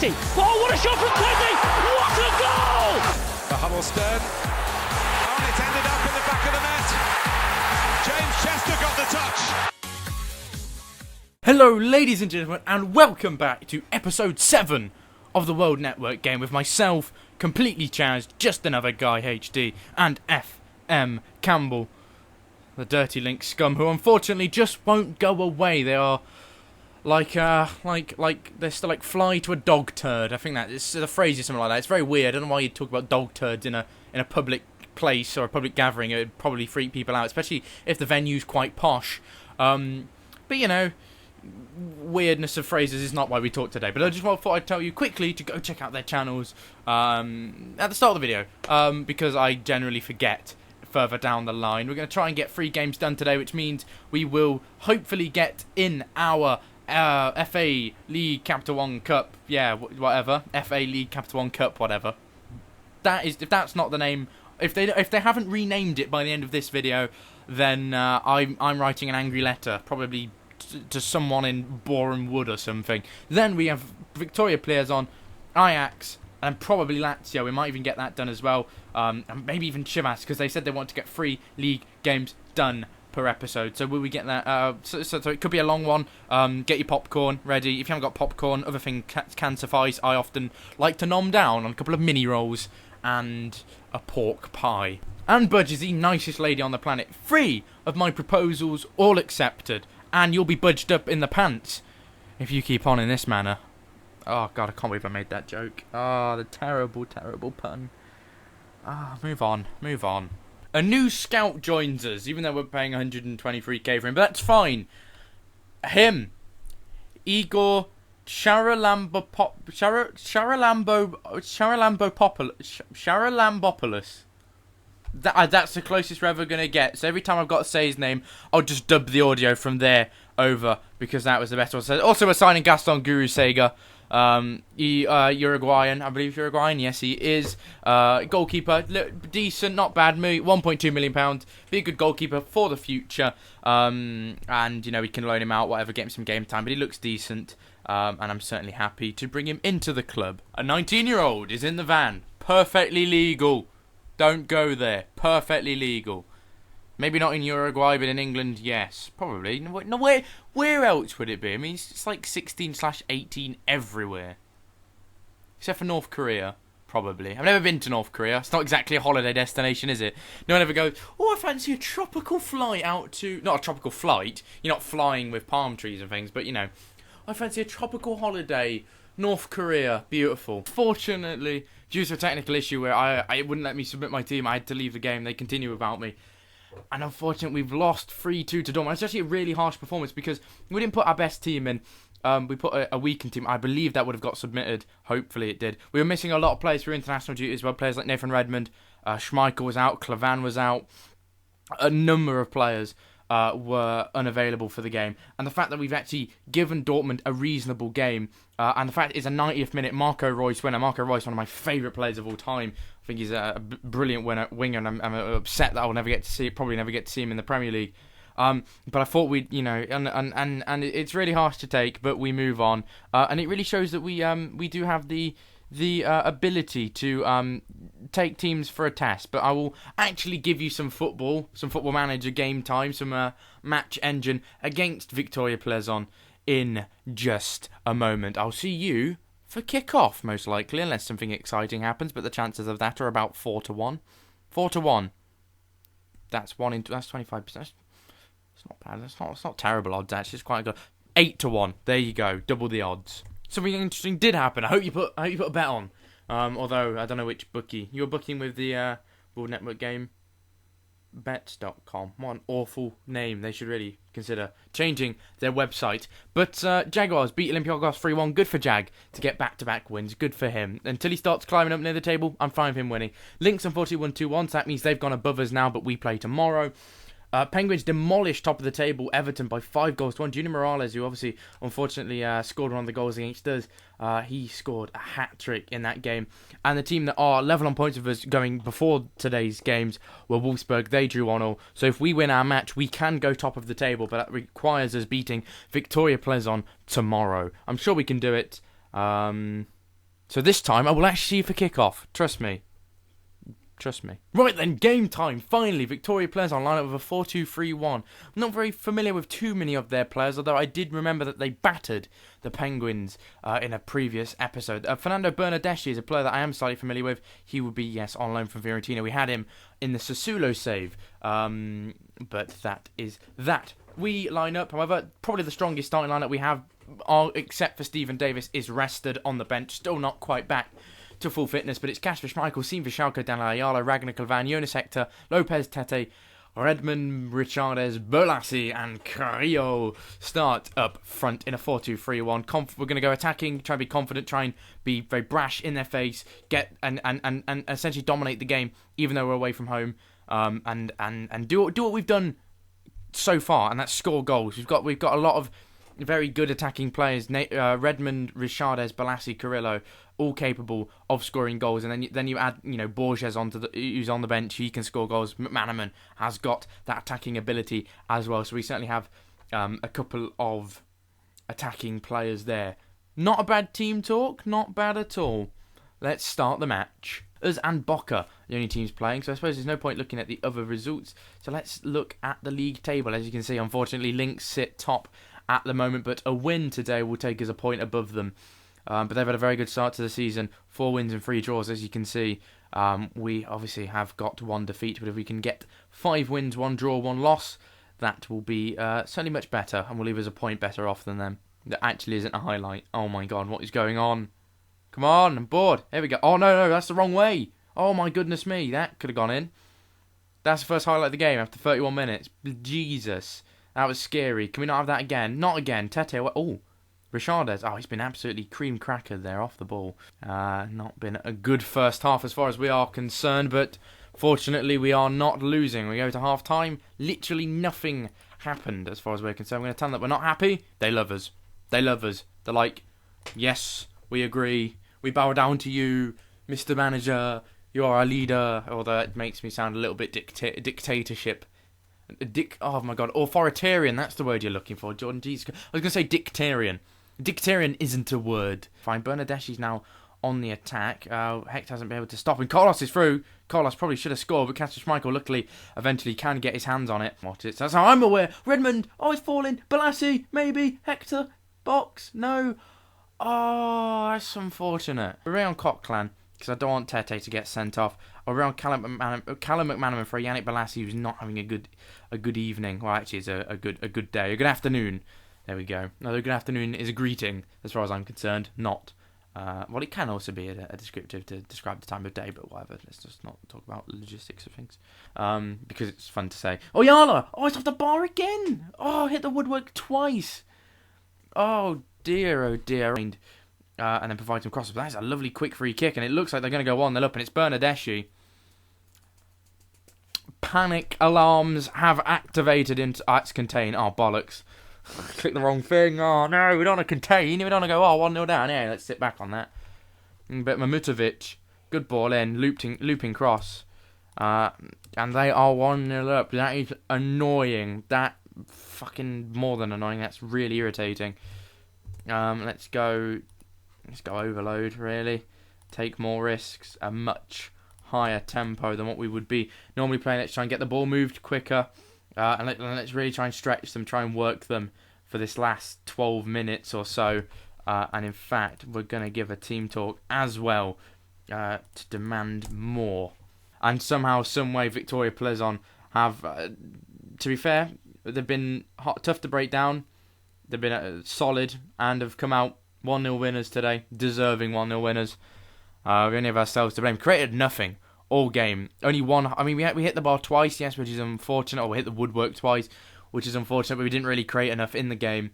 Twenty. Oh, what a shot from 20! What a goal! For Huddleston. Oh, and it's ended up in the back of the net. James Chester got the touch. Hello, ladies and gentlemen, and welcome back to episode 7 of the World Network game with myself, completely chazed, just another guy HD, and FM Campbell, the Dirty Link scum, who unfortunately just won't go away. They are like they're still like fly to a dog turd. I think that is the phrase is something like that. It's very weird. I don't know why you'd talk about dog turds in a public place or a public gathering. It would probably freak people out, especially if the venue's quite posh. But you know, weirdness of phrases is not why we talk today. But I just thought I'd tell you quickly to go check out their channels at the start of the video, because I generally forget further down the line. We're going to try and get 3 games done today, which means we will hopefully get in our FA League Capital One Cup, whatever, FA League Capital One Cup, whatever. That is, if that's not the name, if they haven't renamed it by the end of this video, then I'm writing an angry letter, probably to someone in Boreham Wood or something. Then we have Victoria players on Ajax and probably Lazio. We might even get that done as well, and maybe even Chivas, because they said they want to get 3 league games done per episode. So will we get that? So it could be a long one. Get your popcorn ready. If you haven't got popcorn, other thing can suffice. I often like to nom down on a couple of mini rolls and a pork pie. And Budge is the nicest lady on the planet. 3 of my proposals all accepted, and you'll be budged up in the pants if you keep on in this manner. Oh god, I can't believe I made that joke. Oh, the terrible, terrible pun. Move on. A new scout joins us, even though we're paying 123k for him, but that's fine. Him, Igor Charalambopoulos. That's the closest we're ever going to get. So every time I've got to say his name, I'll just dub the audio from there over, because that was the best one. So also, we're signing Gaston Guru Sega. Uruguayan, I believe Uruguayan. Yes, he is. Goalkeeper, decent, not bad. £1.2 million. Be a good goalkeeper for the future. And you know, we can loan him out, whatever, get him some game time. But he looks decent, and I'm certainly happy to bring him into the club. A 19-year-old is in the van, perfectly legal. Don't go there. Perfectly legal. Maybe not in Uruguay, but in England, yes. Probably. No, where else would it be? I mean, it's like 16/18 everywhere. Except for North Korea, probably. I've never been to North Korea. It's not exactly a holiday destination, is it? No one ever goes, oh, I fancy a tropical flight out to... Not a tropical flight. You're not flying with palm trees and things, but, you know, I fancy a tropical holiday. North Korea, beautiful. Fortunately, due to a technical issue where I wouldn't let me submit my team, I had to leave the game. They continue without me. And unfortunately, we've lost 3-2 to Dortmund. It's actually a really harsh performance because we didn't put our best team in. We put a weakened team. I believe that would have got submitted. Hopefully it did. We were missing a lot of players for international duty as well. Players like Nathan Redmond, Schmeichel was out, Clavan was out. A number of players were unavailable for the game, and the fact that we've actually given Dortmund a reasonable game, and the fact it's a 90th minute Marco Reus winner. Marco Reus, one of my favourite players of all time. I think he's a brilliant winger, and I'm upset that I'll never get to see, probably never get to see him in the Premier League. But I thought we'd, you know, and it's really harsh to take, but we move on, and it really shows that we do have the ability to take teams for a test. But I will actually give you some football manager game time, some match engine against Victoria Plezon in just a moment. I'll see you for kick-off, most likely, unless something exciting happens, but the chances of that are about 4 to 1. 4 to 1. That's 25%. It's not bad. It's not terrible odds, actually. It's quite good. 8 to 1. There you go. Double the odds. Something interesting did happen. I hope you put a bet on. Although I don't know which bookie. You were booking with the World Network game. Bets.com. What an awful name. They should really consider changing their website. But Jaguars beat Olympiacos 3-1. Good for Jag to get back-to-back wins. Good for him. Until he starts climbing up near the table, I'm fine with him winning. Lynx unfortunately 1-2-1, so that means they've gone above us now, but we play tomorrow. Penguins demolished top of the table Everton by 5-1. Junior Morales, who obviously, unfortunately, scored one of the goals against us, he scored a hat-trick in that game. And the team that are level on points with us going before today's games were Wolfsburg. They drew 1-1. So if we win our match, we can go top of the table, but that requires us beating Victoria Plezon tomorrow. I'm sure we can do it. So this time I will actually see you for kickoff. Trust me. Right then, game time. Finally, Victoria players on lineup with a 4-2-3-1. I'm not very familiar with too many of their players, although I did remember that they battered the Penguins in a previous episode. Fernando Bernardeschi is a player that I am slightly familiar with. He would be, yes, on loan from Fiorentina. We had him in the Sassuolo save, but that is that. We line up, however, probably the strongest starting lineup we have, except for Stephen Davis, is rested on the bench, still not quite back to full fitness, but it's Kasper Schmeichel, Siem Schalke, Daniel Ayala, Ragnar Klavan, Jonas Hector, Lopez Tete, Redmond, Richardes, Bolassi, and Carrillo start up front in a 4-2-3-1. We're going to go attacking, try and be confident, try and be very brash in their face, get and essentially dominate the game, even though we're away from home, and do what we've done so far, and that's score goals. We've got a lot of very good attacking players. Redmond, Richardes, Balassi, Carrillo, all capable of scoring goals. And then you add, Borges who's on the bench. He can score goals. McManaman has got that attacking ability as well. So we certainly have a couple of attacking players there. Not a bad team talk. Not bad at all. Let's start the match. Us and Boca, the only teams playing, so I suppose there's no point looking at the other results. So let's look at the league table. As you can see, unfortunately, Lynx sit top at the moment, but a win today will take us a point above them. But they've had a very good start to the season, 4 wins and 3 draws, as you can see. We obviously have got 1 defeat, but if we can get 5 wins, 1 draw, 1 loss, that will be certainly much better, and will leave us a point better off than them. That actually isn't a highlight. Oh my god, what is going on? Come on, I'm bored. Here we go. Oh no, that's the wrong way. Oh my goodness me, that could have gone in. That's the first highlight of the game after 31 minutes. Jesus, that was scary. Can we not have that again? Not again. Tete, oh, Richardes. Oh, he's been absolutely cream crackered there off the ball. Not been a good first half as far as we are concerned, but fortunately we are not losing. We go to half time. Literally nothing happened as far as we're concerned. We're going to tell them that we're not happy. They love us. They're like, yes, we agree. We bow down to you, Mr. Manager. You are our leader. Although it makes me sound a little bit dictatorship. Oh my god, authoritarian. That's the word you're looking for, Jordan. Jeez, I was going to say dictarian. Dictarian isn't a word. Fine, Bernardeschi's now on the attack. Hector hasn't been able to stop him. Carlos is through. Carlos probably should have scored, but Kasper Schmeichel luckily eventually can get his hands on it. That's how I'm aware. Redmond. Oh, he's falling. Balassi. Maybe. Hector. Box. No. Oh, that's unfortunate. We're on Coquelin, because I don't want Tete to get sent off. We're on Callum McManaman for Yannick Balassi, who's not having a good evening. Well, actually, it's a good day, a good afternoon. There we go. Another good afternoon is a greeting, as far as I'm concerned. Not. Well, it can also be a descriptive to describe the time of day, but whatever. Let's just not talk about logistics of things, because it's fun to say. Oh, Yala! Oh, it's off the bar again! Oh, hit the woodwork twice. Oh dear, oh dear. And then provide some crosses. But that's a lovely quick free kick, and it looks like they're going to go 1-0 up, and it's Bernardeschi. Panic alarms have activated into... it's contain. Oh, bollocks. Click the wrong thing. Oh, no, we don't want to contain. We don't want to go, 1-0 down. Yeah, let's sit back on that. But Mamutovic, good ball in, looping cross. And they are 1-0 up. That is annoying. That fucking more than annoying. That's really irritating. Let's go overload, really. Take more risks. A much higher tempo than what we would be normally playing. Let's try and get the ball moved quicker. And let's really try and stretch them, try and work them for this last 12 minutes or so. And in fact, we're going to give a team talk as well to demand more. And somehow, some way, Victoria Pleasant have, to be fair, they've been tough to break down. They've been solid and have come out 1-0 winners today. Deserving 1-0 winners. We only have ourselves to blame. Created nothing all game. Only one. I mean, we hit the bar twice, yes, which is unfortunate. Or we hit the woodwork twice, which is unfortunate. But we didn't really create enough in the game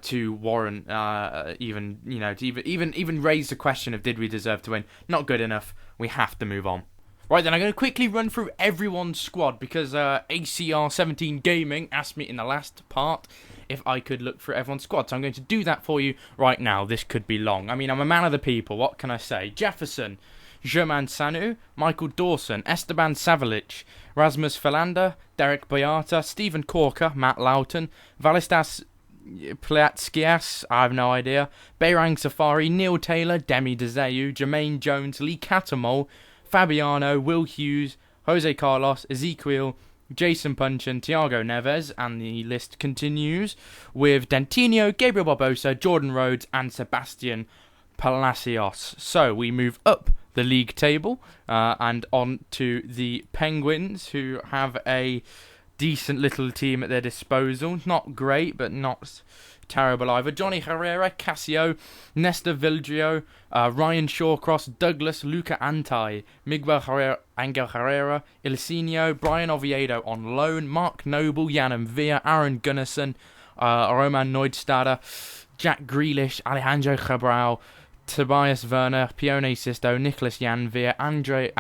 to warrant to even raise the question of did we deserve to win. Not good enough. We have to move on. Right then, I'm going to quickly run through everyone's squad because ACR17 Gaming asked me in the last part if I could look through everyone's squad. So I'm going to do that for you right now. This could be long. I mean, I'm a man of the people. What can I say? Jefferson, Germain Sanu, Michael Dawson, Esteban Savalic, Rasmus Philander, Derek Boyata, Stephen Corker, Matt Loughton, Valistas Pliatskias, I have no idea. Beirang Safari, Neil Taylor, Demi Dezeu, Jermaine Jones, Lee Catamol, Fabiano, Will Hughes, Jose Carlos, Ezequiel, Jason Punchin, Thiago Neves, and the list continues with Dentinho, Gabriel Barbosa, Jordan Rhodes, and Sebastian Palacios. So we move up the league table and on to the Penguins, who have a decent little team at their disposal. Not great, but not terrible either. Johnny Herrera, Casio, Nestor Vildrio, Ryan Shawcross, Douglas, Luca Antai, Miguel Herrera, Angel Herrera, Ilsinho, Brian Oviedo on loan, Mark Noble, Jan Villa, Aaron Gunnarsson, Roman Neudstader, Jack Grealish, Alejandro Cabral, Tobias Werner, Pione Sisto, Nicholas Janvier, Alexandra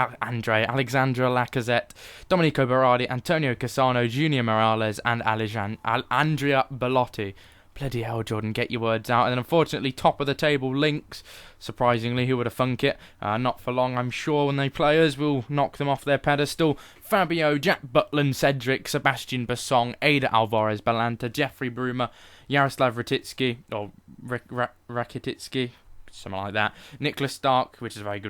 Lacazette, Domenico Berardi, Antonio Cassano, Junior Morales, and Andrea Bellotti. Bloody hell, Jordan, get your words out. And then, unfortunately, top of the table, Lynx. Surprisingly, who would have thunk it? Not for long, I'm sure, when they play us, we'll knock them off their pedestal. Fabio, Jack Butland, Cedric, Sebastian Bassong, Ada Alvarez, Balanta, Jeffrey Brumer, Yaroslav Rakititsky, or Rakititsky, something like that. Nicholas Stark, which is a very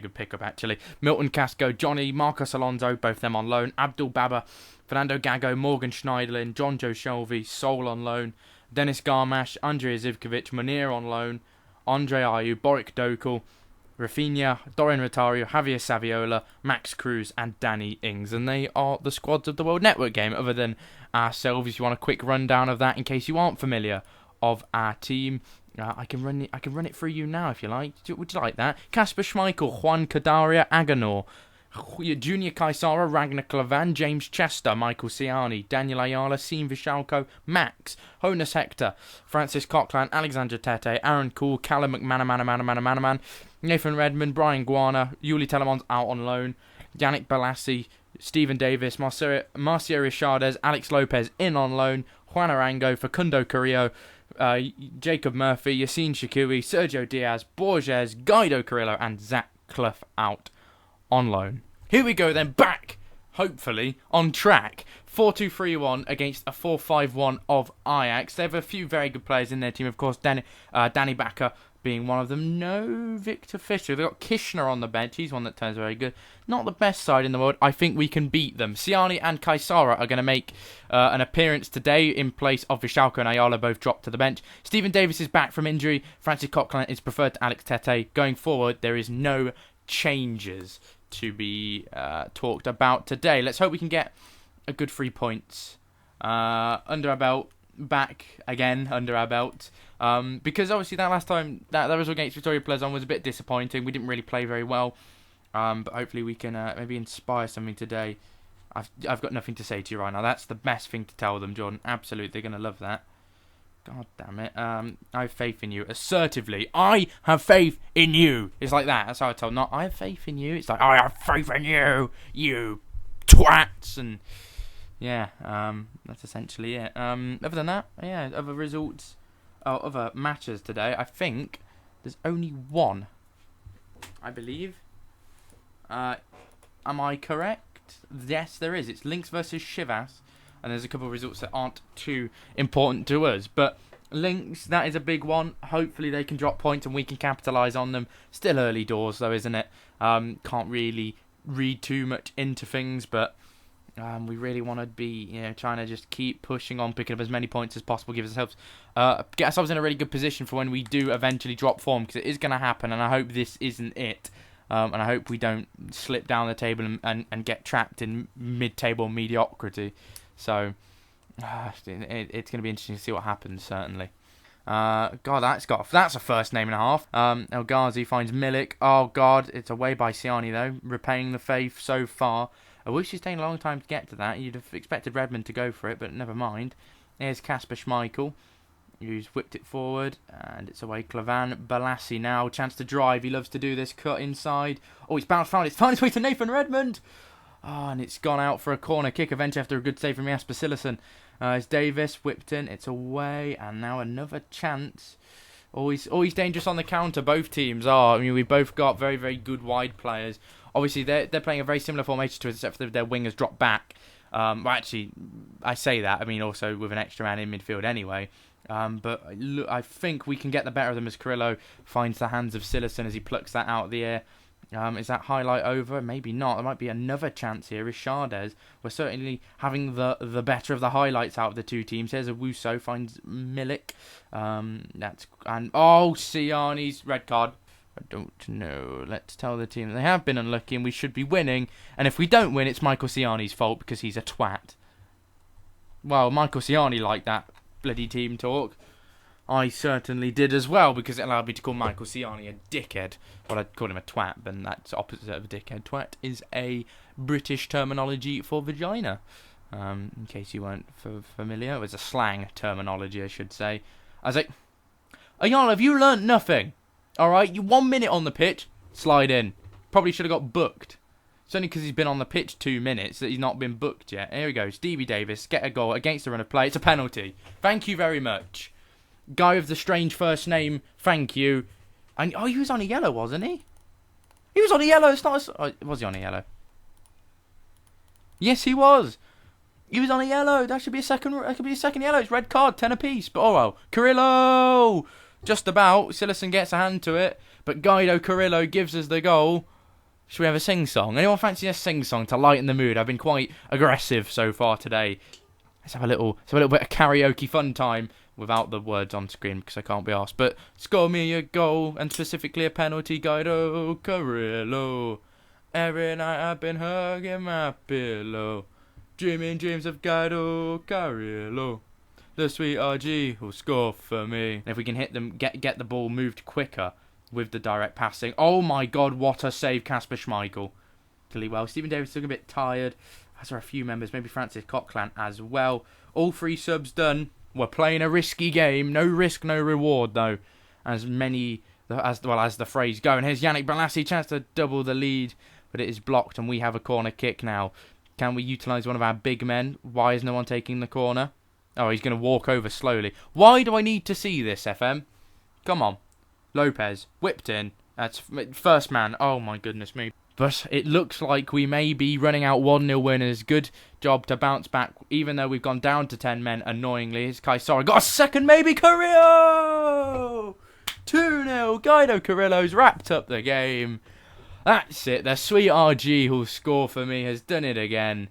good pickup, actually. Milton Casco, Johnny, Marcos Alonso, both them on loan. Abdul Baba, Fernando Gago, Morgan Schneiderlin, John Joe Shelby, Sol on loan. Dennis Garmash, Andrei Zivkovic, Munir on loan, Andre Ayew, Boric Dokal, Rafinha, Dorian Rotario, Javier Saviola, Max Cruz, and Danny Ings. And they are the squads of the World Network game, other than ourselves. If you want a quick rundown of that, in case you aren't familiar of our team, I can run it through you now if you like. Would you like that? Kasper Schmeichel, Juan Cadaria, Aganor, Junior Kaisara, Ragnar Klavan, James Chester, Michael Ciani, Daniel Ayala, Sean Vishalko, Max, Honus Hector, Francis Cochran, Alexander Tete, Aaron Cool, Callum McManaman, Nathan Redmond, Brian Guana, Yuli Telemans out on loan, Yannick Balassi, Stephen Davis, Marcio Richardes, Alex Lopez in on loan, Juan Arango, Facundo Carrillo, Jacob Murphy, Yassine Shakui, Sergio Diaz, Borges, Guido Carrillo, and Zach Clough out on loan. Here we go then, back, hopefully, on track. 4-2-3-1 against a 4-5-1 of Ajax. They have a few very good players in their team, of course, Danny Backer being one of them. No Victor Fischer. They've got Kishner on the bench. He's one that turns very good. Not the best side in the world. I think we can beat them. Ciani and Kaisara are going to make an appearance today in place of Vishalko and Ayala, both dropped to the bench. Stephen Davis is back from injury. Francis Coquelin is preferred to Alex Tete. Going forward, there is no changes to be talked about today. Let's hope we can get a good 3 points under our belt, back again under our belt, because obviously that last time that result against Victoria Plezon was a bit disappointing. We didn't really play very well, but hopefully we can maybe inspire something today. I've got nothing to say to you right now. That's the best thing to tell them, Jordan. Absolutely, they're going to love that. God damn it. I have faith in you. Assertively, I have faith in you. It's like that. That's how I tell them. Not, I have faith in you. It's like, I have faith in you, you twats. And yeah, that's essentially it. Other than that, yeah, other results, other matches today, I think there's only one, I believe. Am I correct? Yes, there is. It's Lynx versus Chivas. And there's a couple of results that aren't too important to us. But Lynx, that is a big one. Hopefully they can drop points and we can capitalise on them. Still early doors though, isn't it? Can't really read too much into things, but we really want to be, trying to just keep pushing on, picking up as many points as possible, get ourselves in a really good position for when we do eventually drop form, because it is going to happen, and I hope this isn't it. And I hope we don't slip down the table and get trapped in mid-table mediocrity. So, it's going to be interesting to see what happens, certainly. God, that's a first name and a half. El Ghazi finds Milik. Oh, God, it's away by Ciani, though. Repaying the faith so far. I wish he's taken a long time to get to that. You'd have expected Redmond to go for it, but never mind. Here's Kasper Schmeichel, who's whipped it forward, and it's away. Clavan, Balassi now, chance to drive. He loves to do this, cut inside. Oh, it's bounced, found its way to Nathan Redmond. Oh, and it's gone out for a corner kick eventually after a good save from Jasper Sillessen. It's Davis, whipped in, it's away, and now another chance. Always dangerous on the counter, both teams are. I mean, we've both got very, very good wide players. Obviously, they're playing a very similar formation to us, except for their wingers drop back. Well, actually, I say that. I mean, also with an extra man in midfield anyway. But look, I think we can get the better of them as Carrillo finds the hands of Cillessen as he plucks that out of the air. Is that highlight over? Maybe not. There might be another chance here. Richardez. We're certainly having the better of the highlights out of the two teams. Here's Owusu finds Milik. Siani's red card. I don't know. Let's tell the team they have been unlucky and we should be winning. And if we don't win, it's Michael Siani's fault because he's a twat. Well, Michael Siani liked that bloody team talk. I certainly did as well because it allowed me to call Michael Siani a dickhead. Well, I'd call him a twat, but that's opposite of a dickhead. Twat is a British terminology for vagina. In case you weren't familiar, it was a slang terminology, I should say. I was like, Ayala, have you learnt nothing? Alright, you 1 minute on the pitch, slide in. Probably should have got booked. It's only because he's been on the pitch 2 minutes that he's not been booked yet. Here we go, Stevie Davis, get a goal against the run of play. It's a penalty. Thank you very much. Guy with the strange first name, thank you. And he was on a yellow, wasn't he? He was on a yellow. It's not. Was he on a yellow? Yes, he was. He was on a yellow. That should be a second. That could be a second yellow. It's red card, 10 apiece. But oh well, Carrillo. Just about. Cillessen gets a hand to it, but Guido Carrillo gives us the goal. Should we have a sing-song? Anyone fancy a sing-song to lighten the mood? I've been quite aggressive so far today. Let's have a little bit of karaoke fun time without the words on screen because I can't be asked. But score me a goal and specifically a penalty, Guido Carrillo. Every night I've been hugging my pillow, dreaming dreams of Guido Carrillo. The sweet RG will score for me. And if we can hit them, get the ball moved quicker with the direct passing. Oh my God, what a save, Kasper Schmeichel. Really well. Stephen Davis look a bit tired. As are a few members, maybe Francis Coquelin as well. All 3 subs done. We're playing a risky game. No risk, no reward though. As the phrase go. And here's Yannick Balassi, chance to double the lead, but it is blocked and we have a corner kick now. Can we utilise one of our big men? Why is no one taking the corner? Oh, he's going to walk over slowly. Why do I need to see this, FM? Come on. Lopez, whipped in. That's first man. Oh my goodness me. But it looks like we may be running out 1-0 winners. Good job to bounce back, even though we've gone down to 10 men, annoyingly. It's Kaisara got a second, maybe. Carrillo! 2-0. Guido Carrillo's wrapped up the game. That's it. The sweet RG who'll score for me has done it again.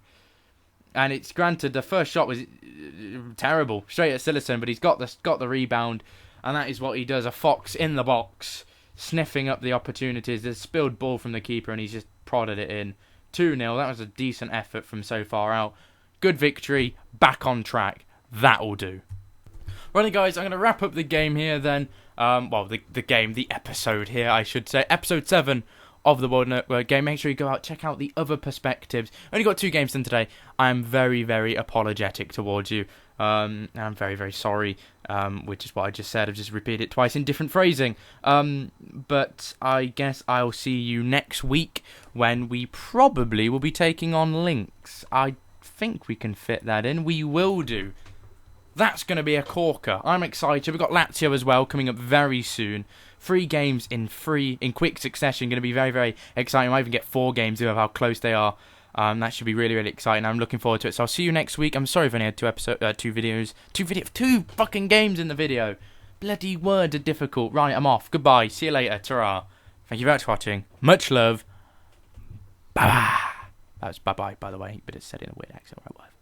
And it's granted the first shot was terrible, straight at Cillessen, but he's got the rebound, and that is what he does. A fox in the box, sniffing up the opportunities. There's a spilled ball from the keeper, and he's just prodded it in. 2-0. That was a decent effort from so far out. Good victory. Back on track. That'll do. Right, guys, I'm going to wrap up the game here then. The episode here, I should say. Episode 7 of the World Network game. Make sure you go out, check out the other perspectives. Only got 2 games done today. I'm very, very apologetic towards you. I'm very, very sorry, which is what I just said. I've just repeated it twice in different phrasing. But I guess I'll see you next week when we probably will be taking on Lynx. I think we can fit that in. We will do. That's going to be a corker. I'm excited. We've got Lazio as well coming up very soon. 3 games in quick succession. Going to be very, very exciting. I might even get 4 games of how close they are. That should be really, really exciting. I'm looking forward to it. So I'll see you next week. I'm sorry if I only had 2 fucking games in the video. Bloody words are difficult. Right, I'm off. Goodbye. See you later. Ta-ra. Thank you very much for watching. Much love. Bye-bye. That was bye-bye, by the way, but it's said in a weird accent. Right, whatever.